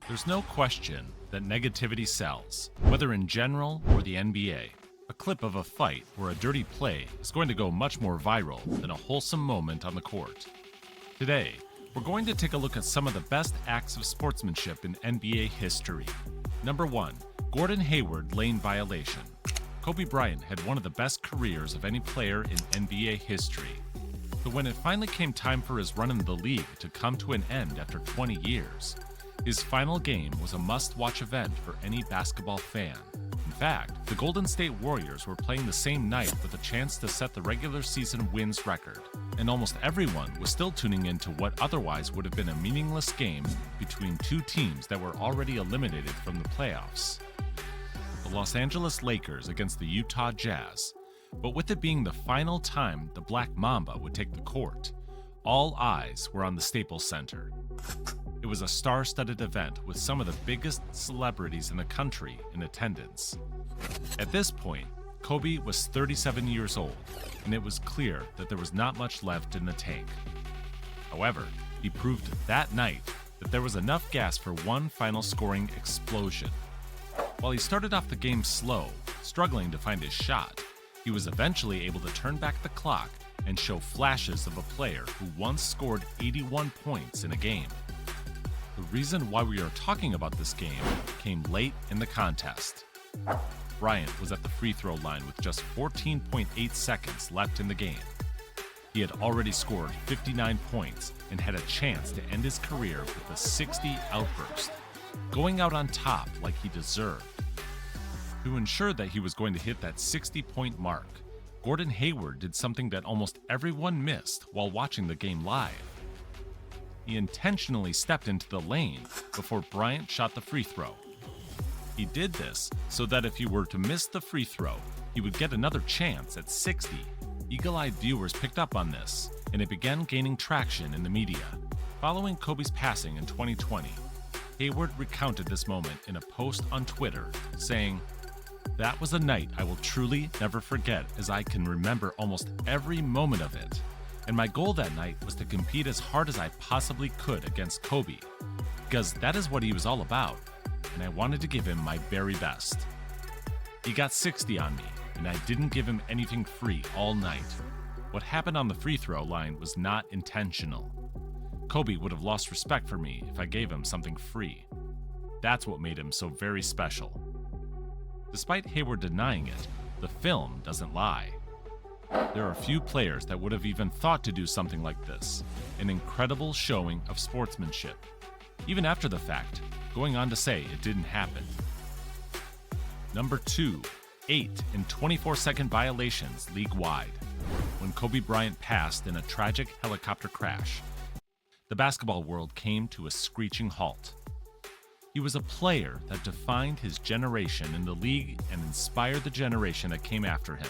There's no question that negativity sells, whether in general or the NBA. A clip of a fight or a dirty play is going to go much more viral than a wholesome moment on the court. Today, we're going to take a look at some of the best acts of sportsmanship in NBA history. Number 1. Gordon Hayward lane violation. Kobe Bryant had one of the best careers of any player in NBA history. But when it finally came time for his run in the league to come to an end after 20 years, his final game was a must-watch event for any basketball fan. In fact, the Golden State Warriors were playing the same night with a chance to set the regular season wins record, and almost everyone was still tuning into what otherwise would have been a meaningless game between two teams that were already eliminated from the playoffs. The Los Angeles Lakers against the Utah Jazz. But with it being the final time the Black Mamba would take the court, all eyes were on the Staples Center. It was a star-studded event with some of the biggest celebrities in the country in attendance. At this point, Kobe was 37 years old, and it was clear that there was not much left in the tank. However, he proved that night that there was enough gas for one final scoring explosion. While he started off the game slow, struggling to find his shot, he was eventually able to turn back the clock and show flashes of a player who once scored 81 points in a game. The reason why we are talking about this game came late in the contest. Bryant was at the free throw line with just 14.8 seconds left in the game. He had already scored 59 points and had a chance to end his career with a 60 outburst, going out on top like he deserved. To ensure that he was going to hit that 60-point mark, Gordon Hayward did something that almost everyone missed while watching the game live. He intentionally stepped into the lane before Bryant shot the free throw. He did this so that if he were to miss the free throw, he would get another chance at 60. Eagle-eyed viewers picked up on this, and it began gaining traction in the media. Following Kobe's passing in 2020, Hayward recounted this moment in a post on Twitter, saying, "That was a night I will truly never forget, as I can remember almost every moment of it. And my goal that night was to compete as hard as I possibly could against Kobe, because that is what he was all about, and I wanted to give him my very best. He got 60 on me, and I didn't give him anything free all night. What happened on the free throw line was not intentional. Kobe would have lost respect for me if I gave him something free. That's what made him so very special." Despite Hayward denying it, the film doesn't lie. There are few players that would have even thought to do something like this, an incredible showing of sportsmanship, even after the fact, going on to say it didn't happen. Number 2, 8 in 24-second violations league-wide. When Kobe Bryant passed in a tragic helicopter crash, the basketball world came to a screeching halt. He was a player that defined his generation in the league and inspired the generation that came after him.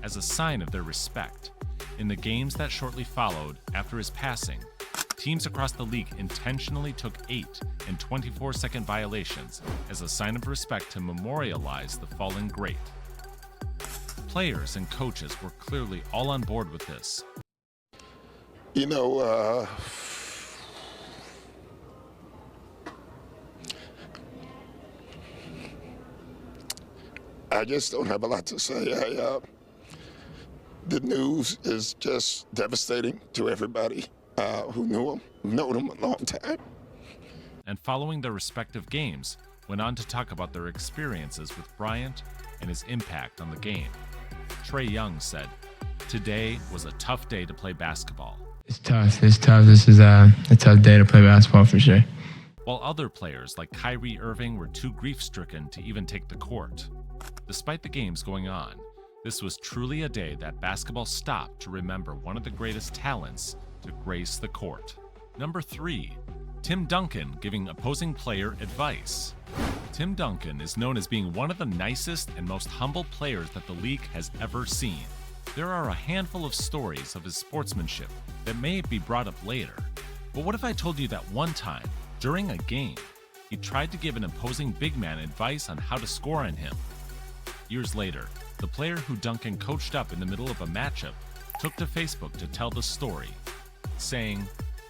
As a sign of their respect, in the games that shortly followed after his passing, teams across the league intentionally took 8 and 24-second violations as a sign of respect to memorialize the fallen great. Players and coaches were clearly all on board with this. I just don't have a lot to say. The news is just devastating to everybody who knew him, known him a long time. And following their respective games, went on to talk about their experiences with Bryant and his impact on the game. Trae Young said, "Today was a tough day to play basketball." It's tough. This is a tough day to play basketball for sure. While other players like Kyrie Irving were too grief-stricken to even take the court. Despite the games going on, this was truly a day that basketball stopped to remember one of the greatest talents to grace the court. Number 3, Tim Duncan giving opposing player advice. Tim Duncan is known as being one of the nicest and most humble players that the league has ever seen. There are a handful of stories of his sportsmanship that may be brought up later. But what if I told you that one time, during a game, he tried to give an opposing big man advice on how to score on him? Years later, the player who Duncan coached up in the middle of a matchup took to Facebook to tell the story, saying,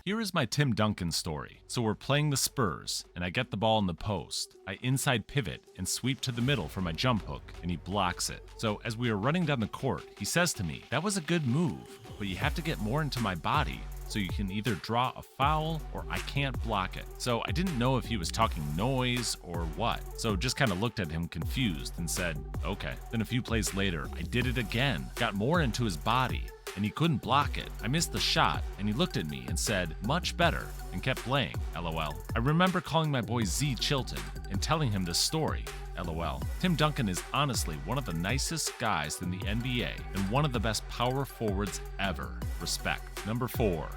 Here is my Tim Duncan story. So we're playing the Spurs, and I get the ball in the post. I inside pivot and sweep to the middle for my jump hook, and he blocks it. So as we are running down the court, he says to me, "That was a good move, but you have to get more into my body, so you can either draw a foul or I can't block it." So I didn't know if he was talking noise or what, so just kind of looked at him confused and said, "Okay." Then a few plays later, I did it again, got more into his body, and he couldn't block it. I missed the shot, and he looked at me and said, "Much better," and kept playing, LOL. I remember calling my boy Z Chilton and telling him this story, LOL. Tim Duncan is honestly one of the nicest guys in the NBA and one of the best power forwards ever. Respect. Number 4.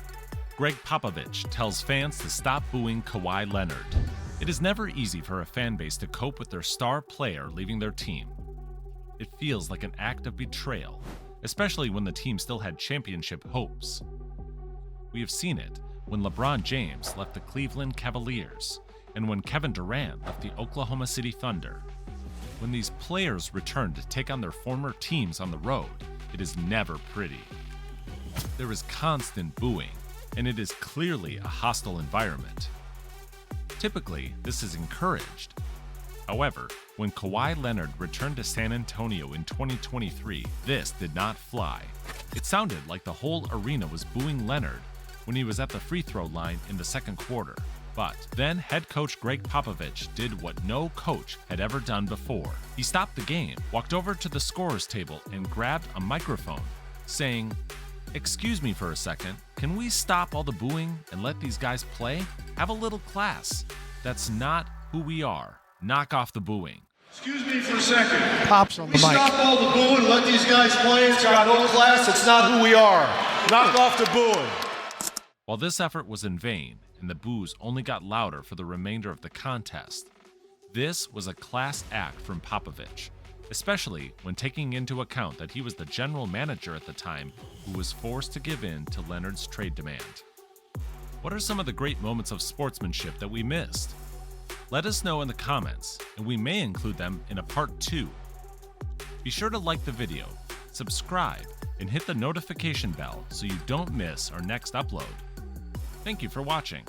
Greg Popovich tells fans to stop booing Kawhi Leonard. It is never easy for a fan base to cope with their star player leaving their team. It feels like an act of betrayal, especially when the team still had championship hopes. We have seen it when LeBron James left the Cleveland Cavaliers and when Kevin Durant left the Oklahoma City Thunder. When these players return to take on their former teams on the road, it is never pretty. There is constant booing, and it is clearly a hostile environment. Typically, this is encouraged. However, when Kawhi Leonard returned to San Antonio in 2023, this did not fly. It sounded like the whole arena was booing Leonard when he was at the free throw line in the second quarter. But then head coach Greg Popovich did what no coach had ever done before. He stopped the game, walked over to the scorer's table, and grabbed a microphone, saying, "Excuse me for a second, can we stop all the booing and let these guys play? Have a little class. That's not who we are. Knock off the booing." Excuse me for a second. Pops on the mic. Stop all the booing, let these guys play. It's got no class, it's not who we are. Knock off the booing. While this effort was in vain, and the boos only got louder for the remainder of the contest, this was a class act from Popovich, especially when taking into account that he was the general manager at the time who was forced to give in to Leonard's trade demand. What are some of the great moments of sportsmanship that we missed? Let us know in the comments, and we may include them in a part 2. Be sure to like the video, subscribe, and hit the notification bell so you don't miss our next upload. Thank you for watching.